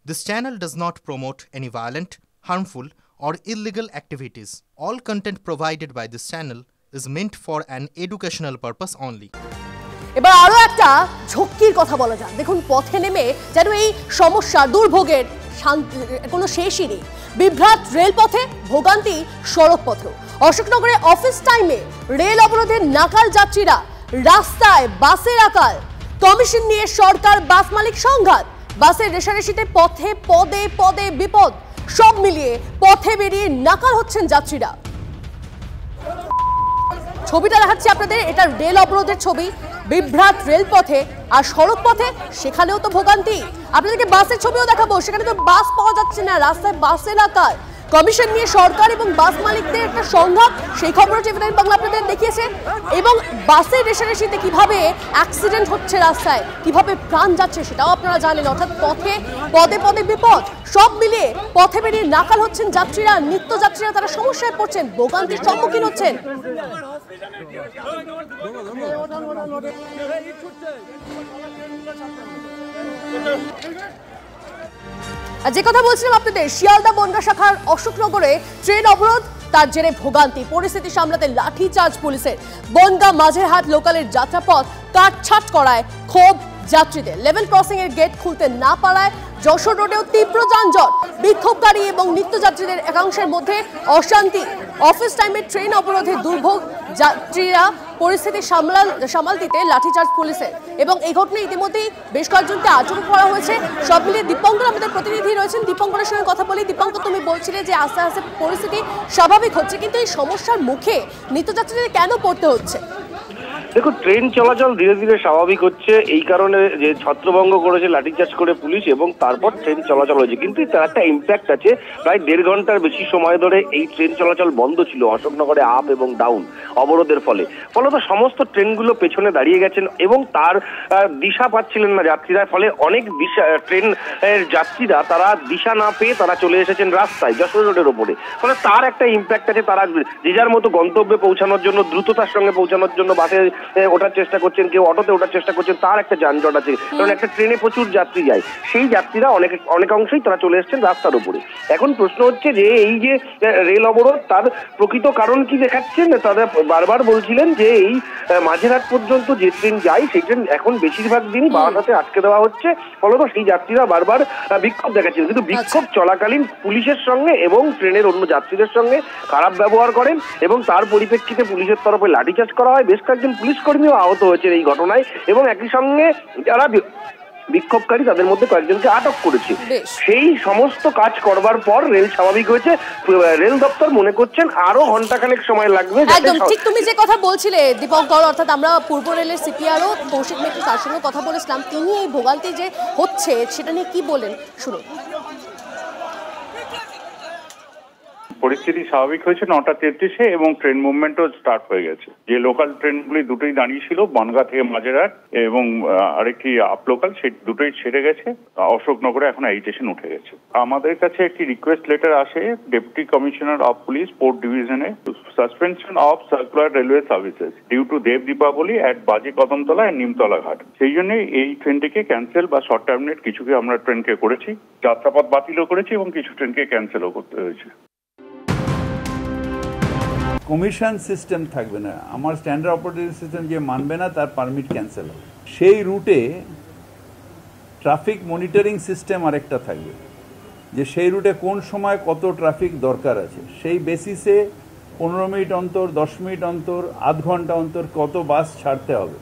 This channel does not promote any violent, harmful, or illegal activities. All content provided by this channel is meant for an educational purpose only. এবার আরো একটা ঝক্কির কথা বলা যাক। দেখুন, পথে নেমে যেন এই সমস্যা দুর্ভোগের কোনো শেষই নেই। বিভ্রাট রেলপথে, ভোগান্তি সড়ক পথেও। অশোকনগরে অফিস টাইমে রেল অবরোধে নাকাল যাত্রীরা, রাস্তায় বাসের আকাল। কমিশন নিয়ে সরকার বাস মালিক সংঘাত। বাসের রেশারেশিতে পথে পদে পদে বিপদ। সব মিলিয়ে পথে বেরিয়ে নাকাল হচ্ছেন যাত্রীরা। ছবিটা দেখাচ্ছি আপনাদের, এটা রেল অবরোধের ছবি। বিভ্রাট রেলপথে আর সড়ক পথে, সেখানেও তো ভোগান্তি। আপনাদেরকে বাসের ছবিও দেখাবো, সেখানে তো বাস পাওয়া যাচ্ছে না, রাস্তায় বাসের আকার। কমিশন নিয়ে সরকার এবং বাস মালিকদের একটা সংঘাত, সেই খবরও টিভি9 বাংলা আপনাদের দেখিয়েছে। এবং বাসের রেশারেশিতে কিভাবে অ্যাক্সিডেন্ট হচ্ছে, রাস্তায় কিভাবে প্রাণ যাচ্ছে সেটাও আপনারা জানেন। অর্থাৎ পথে পদে পদে বিপদ। সব মিলিয়ে পথে বেরিয়ে নাকাল হচ্ছেন যাত্রীরা, নিত্যযাত্রীরা। তারা সমস্যায় পড়ছেন, ভোগান্তির সম্মুখীন হচ্ছেন। যে কথা বলছিলাম আপনাদের, শিয়ালদা বনগা শাখার অশোকনগরে ট্রেন অবরোধ, তার জেরে ভোগান্তি। পরিস্থিতি সামলাতে লাঠিচার্জ পুলিশের। বনগা মাঝেরহাট লোকালের যাত্রাপথ কাটছাট করায় ক্ষোভ যাত্রীদের। লেভেল ক্রসিং এর গেট খুলতে না পারায় যশোর রোডেও তীব্র যানজট। বিক্ষোভকারী এবং নিত্যযাত্রীদের একাংশের মধ্যে অশান্তি। অফিস টাইমে ট্রেন অবরোধে দুর্ভোগ যাত্রীরা। পরিস্থিতি সামাল দিতে লাঠিচার্জ পুলিশের। এবং এই ঘটনায় ইতিমধ্যেই বেশ কয়েকজনকে আটক করা হয়েছে। সব মিলিয়ে দীপঙ্কর আমাদের প্রতিনিধি রয়েছেন, দীপঙ্করের সঙ্গে কথা বলি। দীপঙ্কর, তুমি বলছিলে যে আস্তে আস্তে পরিস্থিতি স্বাভাবিক হচ্ছে, কিন্তু এই সমস্যার মুখে নিত্যযাত্রীদের কেন পড়তে হচ্ছে? দেখো, ট্রেন চলাচল ধীরে ধীরে স্বাভাবিক হচ্ছে, এই কারণে যে ছত্রভঙ্গ করেছে লাঠিচার্জ করে পুলিশ, এবং তারপর ট্রেন চলাচল হয়েছে। কিন্তু তার একটা ইম্প্যাক্ট আছে। প্রায় 1.5 ঘন্টার বেশি সময় ধরে এই ট্রেন চলাচল বন্ধ ছিল অশোকনগরে আপ এবং ডাউন অবরোধের ফলত সমস্ত ট্রেনগুলো পেছনে দাঁড়িয়ে গেছেন এবং তার দিশা পাচ্ছিলেন না যাত্রীরা। ফলে অনেক ট্রেন যাত্রীরা তারা দিশা না পেয়ে তারা চলে এসেছেন রাস্তায়, যশোর রোডের ওপরে। ফলে তার একটা ইম্প্যাক্ট আছে। তারা যে যার মতো গন্তব্যে পৌঁছানোর জন্য, দ্রুততার সঙ্গে পৌঁছানোর জন্য বাসে ওঠার চেষ্টা করছেন, কেউ অটোতে ওঠার চেষ্টা করছেন। তার একটা যানজট আছে, কারণ একটা ট্রেনে প্রচুর যাত্রী যায়। সেই যাত্রীরা অনেকাংশেই তারা চলে এসেছেন রাস্তার উপরে। এখন প্রশ্ন হচ্ছে যে এই যে রেল অবরোধ, তার প্রকৃত কারণ কি দেখাচ্ছেন? তারা বারবার বলছিলেন যে এই মাঝেরহাট পর্যন্ত যে ট্রেন যায়, সেই ট্রেন এখন বেশিরভাগ দিনই বারাসাতে আটকে দেওয়া হচ্ছে। ফলত সেই যাত্রীরা বারবার বিক্ষোভ দেখাচ্ছেন। কিন্তু বিক্ষোভ চলাকালীন পুলিশের সঙ্গে এবং ট্রেনের অন্য যাত্রীদের সঙ্গে খারাপ ব্যবহার করেন, এবং তার পরিপ্রেক্ষিতে পুলিশের তরফে লাঠিচার্জ করা হয়। বেশ কয়েকজন পুলিশ কর্মীও আহত হয়েছেন এই ঘটনায়, এবং একই সঙ্গে যারা বিক্ষোভকারী তাদের মধ্যে কয়েকজনকে আটক করেছে। সেই সমস্ত কাজ করবার পর রেল স্বাভাবিক হয়েছে। রেল দপ্তর মনে করছেন আরো ঘন্টাখানেক সময় লাগবে। একদম ঠিক তুমি যে কথা বলছিলে দীপঙ্কর, অর্থাৎ আমরা পূর্ব রেলের সিপিআরও কৌশিক মিত্র, তার সঙ্গে কথা বলেছিলাম। তিনি এই ভোগান্তি যে হচ্ছে সেটা নিয়ে কি বলেন শুনুন। পরিস্থিতি স্বাভাবিক হয়েছে 9:33-এ, এবং ট্রেন মুভমেন্টও স্টার্ট হয়ে গেছে। যে লোকাল ট্রেনগুলি দুটোই দাঁড়িয়ে ছিল, বনগাঁ থেকে মাঝেরহাট এবং আরেকটি আপ লোকাল, সেই দুটোই ছেড়ে গেছে। অশোকনগরে এখন এজিটেশন উঠে গেছে। আমাদের কাছে একটি রিকোয়েস্ট লেটার আসে deputy commissioner of police port ডিভিশনে, suspension of circular railway services due to Dev Deepavali at Baje Kadamtala and Nimtala Ghat. সেই জন্য এই ট্রেনটিকে ক্যান্সেল বা শর্ট টার্মিনেট কিছুকে আমরা ট্রেনকে করেছি, যাত্রাপথ বাতিলও করেছি এবং কিছু ট্রেনকে ক্যান্সেলও করতে হয়েছে। কমিশন সিস্টেম থাকবে না, আমার স্ট্যান্ডার্ড অপারেটিং সিস্টেম যে মানবে না তার পারমিট ক্যান্সেল হবে। সেই রুটে ট্রাফিক মনিটরিং সিস্টেম আরেকটা থাকবে, যে সেই রুটে কোন সময় কত ট্রাফিক দরকার আছে, সেই বেসিসে 15 মিনিট অন্তর, 10 মিনিট অন্তর, আধ ঘন্টা অন্তর কত বাস ছাড়তে হবে,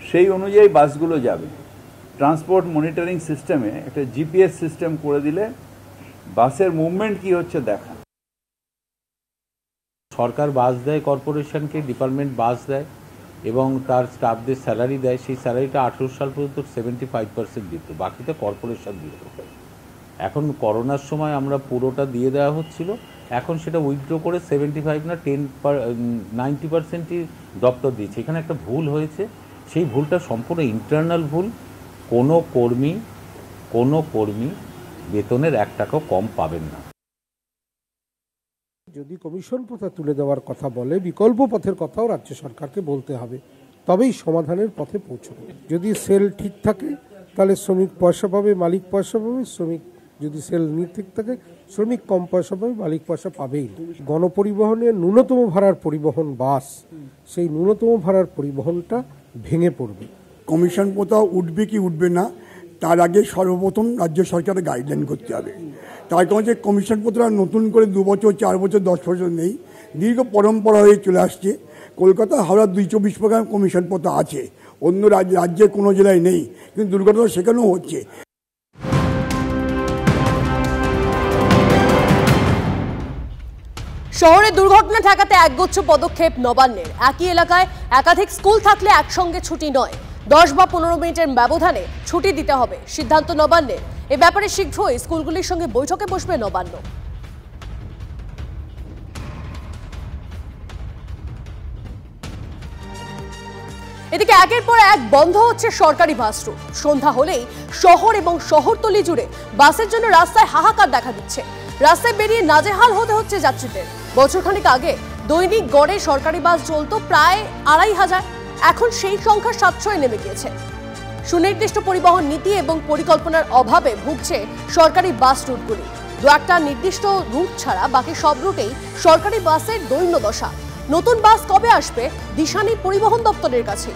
সেই অনুযায়ী বাসগুলো যাবে। ট্রান্সপোর্ট মনিটরিং সিস্টেমে একটা জিপিএস সিস্টেম করে দিলে বাসের মুভমেন্ট কি হচ্ছে দেখা। সরকার বাস দেয়, কর্পোরেশনকে ডিপার্টমেন্ট বাস দেয় এবং তার স্টাফদের স্যালারি দেয়। সেই স্যালারিটা 18 সাল পর্যন্ত 75% দিত, বাকিটা কর্পোরেশন দিত। এখন করোনার সময় আমরা পুরোটা দিয়ে দেওয়া হচ্ছিল, এখন সেটা উইথড্র করে 75 না 90%ই দপ্তর দিচ্ছে। এখানে একটা ভুল হয়েছে, সেই ভুলটা সম্পূর্ণ ইন্টারনাল ভুল। কোনো কর্মী বেতনের 1 টাকাও কম পাবেন না। যদি কমিশন প্রথা তুলে দেওয়ার কথা বলে, বিকল্প পথের কথাও রাজ্য সরকারকে বলতে হবে, তবেই সমাধানের পথে পৌঁছবে। যদি সেল ঠিক থাকে, তাহলে শ্রমিক পয়সা পাবে, মালিক পয়সা পাবে। শ্রমিক যদি সেল নিয়ে ঠিক থাকে, শ্রমিক কম পয়সা পাবে, মালিক পয়সা পাবেই। গণপরিবহনের ন্যূনতম ভাড়ার পরিবহন বাস, সেই ন্যূনতম ভাড়ার পরিবহনটা ভেঙে পড়বে। কমিশন প্রথা উঠবে কি উঠবে না তার আগে সর্বপ্রথম রাজ্য সরকারের গাইডলাইন করতে হবে। তার কারণ যে কমিশন প্রথা নতুন করে 2 বছর 4 বছর 10 বছর নেই, দীর্ঘ পরম্পরা হয়ে চলে আসছে। কলকাতা হাওড়া 224 কমিশন প্রথা আছে, অন্য রাজ্যে কোনো জেলায় নেই, কিন্তু দুর্ঘটনা সেখানেও হচ্ছে। শহরে দুর্ঘটনা ঠেকাতে একগুচ্ছ পদক্ষেপ নবান্নের। একই এলাকায় একাধিক স্কুল থাকলে একসঙ্গে ছুটি নয়, 10 বা 15 মিনিটের ব্যবধানে ছুটি দিতে হবে, সিদ্ধান্ত নবান্নের। এ ব্যাপারে শীঘ্রই স্কুলগুলির সঙ্গে বৈঠকে বসবে নবান্ন। এদিকে একের পর এক বন্ধ হচ্ছে সরকারি বাস রুট। সন্ধ্যা হলেই শহর এবং শহরতলি জুড়ে বাসের জন্য রাস্তায় হাহাকার দেখা দিচ্ছে। রাস্তায় বেরিয়ে নাজেহাল হতে হচ্ছে যাত্রীদের। বছরখানেক আগে দৈনিক গড়ে সরকারি বাস চলত প্রায় 2500, এখন সেই সংখ্যা 700-এ নেমে গিয়েছে। সুনির্দিষ্ট পরিবহন নীতি এবং পরিকল্পনার অভাবে ভুগছে সরকারি বাস রুটগুলি। দু একটা নির্দিষ্ট রুট ছাড়া বাকি সব রুটেই সরকারি বাসের দৈন্য দশা। নতুন বাস কবে আসবে দিশা নেই পরিবহন দপ্তরের কাছে।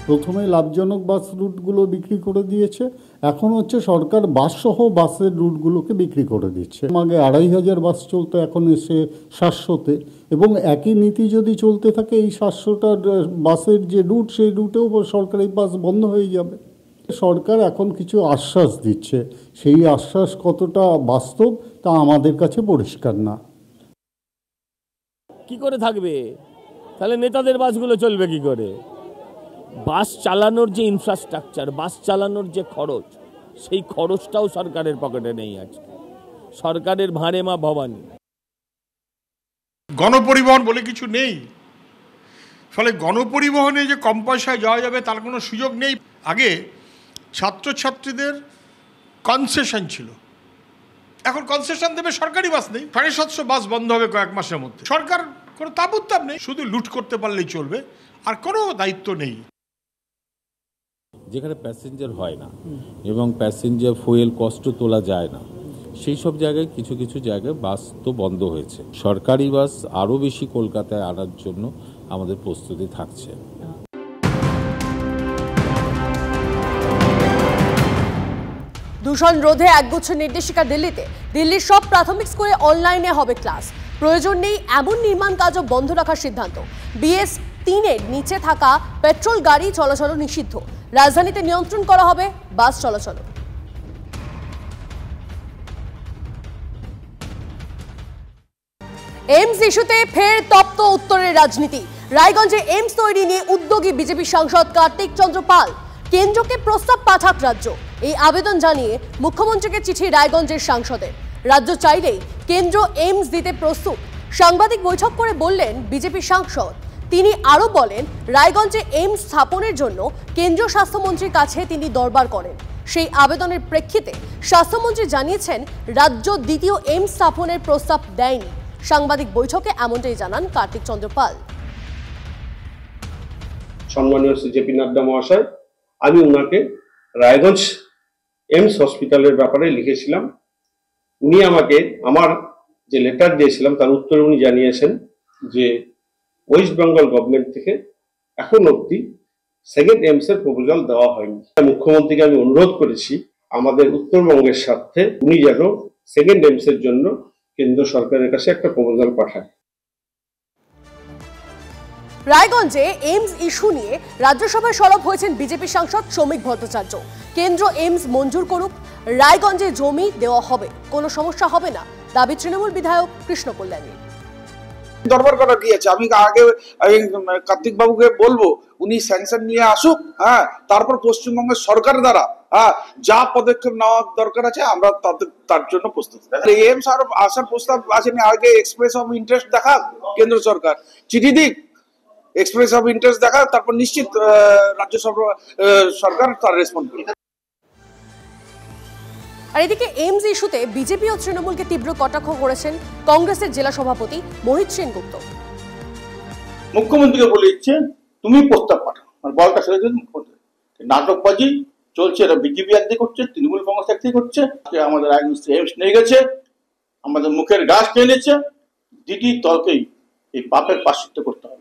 প্রথমে লাভজনক বাস রুটগুলো বিক্রি করে দিয়েছে, এখন হচ্ছে সরকার বাসসহ বাসের রুটগুলোকে বিক্রি করে দিচ্ছে। আগে 2500 বাস চলতো, এখন এসে 700-তে, এবং একই নীতি যদি চলতে থাকে এই 700টা বাসের যে রুট সেই রুটেও সরকারি বাস বন্ধ হয়ে যাবে। সরকার এখন কিছু আশ্বাস দিচ্ছে, সেই আশ্বাস কতটা বাস্তব তা আমাদের কাছে পরিষ্কার না। কি করে থাকবে তাহলে নেতাদের বাসগুলো চলবে কি করে? বাস চালানোর যে ইনফ্রাস্ট্রাকচার, বাস চালানোর যে খরচ, সেই খরচটাও সরকারের পকেটে নেই। আজকে সরকারের ভাঁড়ে মা ভবানী। গণপরিবহন বলে কিছু নেই, ফলে গণপরিবহনে যে কম পয়সায় যাওয়া যাবে তার কোনো সুযোগ নেই। আগে ছাত্রছাত্রীদের কনসেশন ছিল, এখন কনসেশন দেবে সরকারি বাস নেই। 750 বাস বন্ধ হবে কয়েক মাসের মধ্যে। সরকার কোনো তাবুত্তাব নেই, শুধু লুট করতে পারলেই চলবে, আর কোনো দায়িত্ব নেই। যেখানে প্যাসেঞ্জার হয় না এবং প্যাসেঞ্জার ফুয়েল কষ্ট তোলা যায় না, সেই সব জায়গায় কিছু কিছু জায়গায় বাস তো বন্ধ হয়েছে। সরকারি বাস আরও বেশি কলকাতায় আনার জন্য আমাদের প্রস্তুতি থাকছে। দূষণ রোধে একগুচ্ছ নির্দেশিকা দিল্লিতে। দিল্লির সব প্রাথমিক স্কুলে অনলাইনে হবে ক্লাস। প্রয়োজন নেই এমন নির্মাণ কাজও বন্ধ রাখার সিদ্ধান্ত। BS-3-এর নিচে থাকা পেট্রোল গাড়ি চলাচল নিষিদ্ধ। রাজধানীতে নিয়ন্ত্রণ করা হবে বাস চলাচল। এইমস ইস্যুতে ফের তপ্ত উত্তরের রাজনীতি। রায়গঞ্জে এইমস তৈরি নিয়ে উদ্যোগী বিজেপি সাংসদ কার্তিক চন্দ্র পাল। কেন্দ্রকে প্রস্তাব পাঠাক রাজ্য, এই আবেদন জানিয়ে মুখ্যমন্ত্রীকে চিঠি রায়গঞ্জের সাংসদের। রাজ্য চাইলেই কেন্দ্র এইমস দিতে প্রস্তুত। সাংবাদিক বৈঠক করে বললেন বিজেপি সাংসদ। তিনি আরও বলেন, রায়গঞ্জে এইমস স্থাপনের জন্য কেন্দ্রীয় স্বাস্থ্যমন্ত্রীর কাছে তিনি দরবার করেন। সেই আবেদনের প্রেক্ষিতে স্বাস্থ্যমন্ত্রী জানিয়েছেন রাজ্য দ্বিতীয় এইমস স্থাপনের প্রস্তাব দেয়নি। সাংবাদিক বৈঠকে এমনটাই জানান কার্তিক চন্দ্র পাল। সম্মানীয় জেপি নাড্ডা মহাশয়, আমি ওনাকে রায়গঞ্জ এইমস হসপিটালের ব্যাপারে লিখেছিলাম। উনি আমাকে আমার যে লেটার দিয়েছিলাম তার উত্তরে উনি জানিয়েছেন যে ওয়েস্ট বেঙ্গল গভর্নমেন্ট থেকে এখন অবধি সেকেন্ড এইমস এর প্রপোজাল দেওয়া হয়নি। মুখ্যমন্ত্রীকে আমি অনুরোধ করেছি আমাদের উত্তরবঙ্গের স্বার্থে উনি যেন সেকেন্ড এইমস এর জন্য কেন্দ্র সরকারের কাছে একটা প্রপোজাল পাঠায়। রায়গঞ্জে এইমস ইস্যু নিয়ে রাজ্যসভায় সরব হয়েছেন বিজেপি সাংসদ শ্রমিক ভট্টাচার্য। কেন্দ্র এইমস মঞ্জুর করুক, রায়গঞ্জে জমি দেওয়া হবে, কোনো সমস্যা হবে না, দাবি তৃণমূল বিধায়ক কৃষ্ণ কল্যাণী। দরবার করা গিয়েছে, আমি আগে কার্তিক বাবুকে বলবো উনি স্যাংশন নিয়ে আসুক, হ্যাঁ, তারপর পশ্চিমবঙ্গের সরকার দ্বারা যা পদক্ষেপ নেওয়া দরকার আছে আমরা তার জন্য প্রস্তুত। এইমস আর আসার প্রস্তাব আসেনি, আগে এক্সপ্রেস অফ ইন্টারেস্ট দেখা কেন্দ্র সরকার, চিঠি দিক, এক্সপ্রেস অফ ইন্টারেস্ট দেখা, তারপর নিশ্চিত রাজ্য সরকার তার রেসপন্ড করবে। আর এদিকে এইমস ইস্যুতে বিজেপি ও তৃণমূলকে তীব্র কটাক্ষ করেছেন কংগ্রেসের জেলা সভাপতি মোহিত সেনগুপ্ত। মুখ্যমন্ত্রীকে বলে দিচ্ছে তুমি প্রস্তাব পাঠাও, আর বলটা ছেড়ে দিন মুখ্যমন্ত্রী, নাটকবাজি চলছে, এরা বিজেপি একদিকে করছে, তৃণমূল কংগ্রেস একদিকে করছে। আমাদের এইমস নিয়ে গেছে, আমাদের মুখের গাছ টেনেছে। দিদি দলকেই এই পাপের প্রায়শ্চিত্ত করতে হবে।